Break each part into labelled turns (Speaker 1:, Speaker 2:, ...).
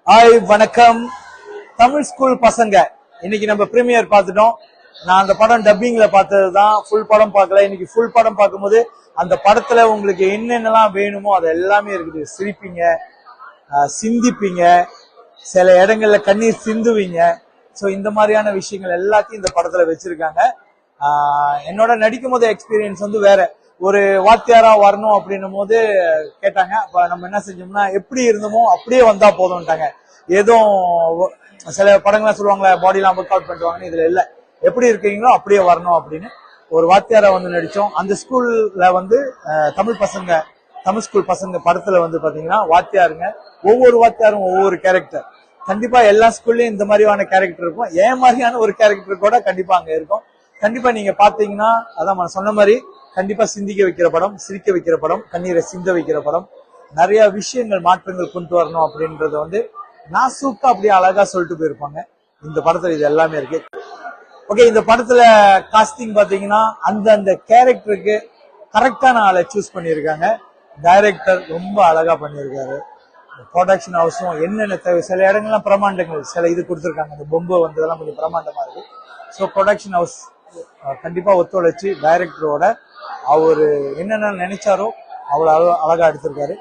Speaker 1: Hi வணக்கம். Tamil school பசங்க இன்னைக்கு நம்ம பிரீமியர் பார்த்துட்டோம். நான் அந்த படம் டப்பிங்ல பார்த்ததுதான், ஃபுல் படம் பார்க்கல. இன்னைக்கு ஃபுல் படம் பார்க்கும்போது அந்த படத்துல உங்களுக்கு என்னென்னலாம் வேணுமோ அது எல்லாமே இருக்குது. சிரிப்பீங்க, சிந்திப்பீங்க, சில இடங்கள்ல கண்ணீர் சிந்துவீங்க. ஸோ இந்த மாதிரியான விஷயங்கள் எல்லாத்தையும் இந்த படத்துல வச்சிருக்காங்க. என்னோட நடிக்கும் போது எக்ஸ்பீரியன்ஸ் வந்து வேற. ஒரு வாத்தியாரா வரணும் அப்படின்னும் போது கேட்டாங்க. அப்ப நம்ம என்ன செஞ்சோம்னா, எப்படி இருந்தோமோ அப்படியே வந்தா போதும்ட்டாங்க. எதுவும் சில படங்கள்லாம் சொல்லுவாங்களே பாடிலாம் ஒர்க் அவுட் பண்ணுவாங்கன்னு, இதுல இல்ல, எப்படி இருக்கீங்களோ அப்படியே வரணும் அப்படின்னு ஒரு வாத்தியாரா வந்து நடிச்சோம். அந்த ஸ்கூல்ல வந்து தமிழ் ஸ்கூல் பசங்க படத்துல வந்து பாத்தீங்கன்னா வாத்தியாருங்க, ஒவ்வொரு வாத்தியாரும் ஒவ்வொரு கேரக்டர். கண்டிப்பா எல்லா ஸ்கூல்லயும் இந்த மாதிரியான கேரக்டர் இருக்கும். ஏன் மாதிரியான ஒரு கேரக்டர் கூட கண்டிப்பா அங்க இருக்கும். கண்டிப்பா நீங்க பாத்தீங்கன்னா, அதான் நான் சொன்ன மாதிரி கண்டிப்பா சிந்திக்க வைக்கிற படம், சிரிக்க வைக்கிற படம், கண்ணீரை சிந்த வைக்கிற படம். நிறைய விஷயங்கள் மாற்றங்கள் கொண்டு வரணும் அப்படின்றத வந்து நாசூக்கா அப்படியே அழகா சொல்லிட்டு போயிருப்பாங்க. இந்த படத்துல இது எல்லாமே இருக்கு. ஓகே, இந்த படத்துல காஸ்டிங் பாத்தீங்கன்னா அந்த கேரக்டருக்கு கரெக்டான ஆளை சூஸ் பண்ணியிருக்காங்க. டைரக்டர் ரொம்ப அழகா பண்ணியிருக்காரு. ப்ரொடக்ஷன் ஹவுஸும் என்னென்ன தேவை, சில இடங்கள்லாம் பிரமாண்டங்கள், சில இது கொடுத்துருக்காங்க. இந்த பொம்பை வந்ததெல்லாம் கொஞ்சம் பிரமாண்டமா இருக்கு. ஸோ ப்ரொடக்ஷன் ஹவுஸ் கண்டிப்பா ஒத்துழைச்சு டைரக்டரோட அவரு என்னென்ன நினைச்சாரோ அவ்வளவு அழகா எடுத்திருக்காரு.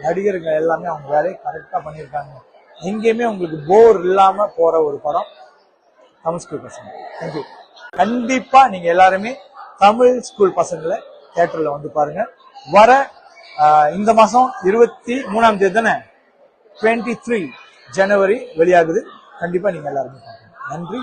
Speaker 1: நடிகர்கள் எல்லாமே அவங்க வேலையை கரெக்டா பண்ணியிருக்காங்க. எங்கேயுமே உங்களுக்கு போர் இல்லாம போற ஒரு படம் தமிழ் ஸ்கூல் பசங்க. தேங்க்யூ. கண்டிப்பா நீங்க எல்லாருமே தமிழ் ஸ்கூல் பசங்களை தியேட்டர்ல வந்து பாருங்க. வர இந்த மாசம் 23ஆம் தேதி தானே, 23 ஜனவரி வெளியாகுது. கண்டிப்பா நீங்க எல்லாருமே பாருங்க. நன்றி.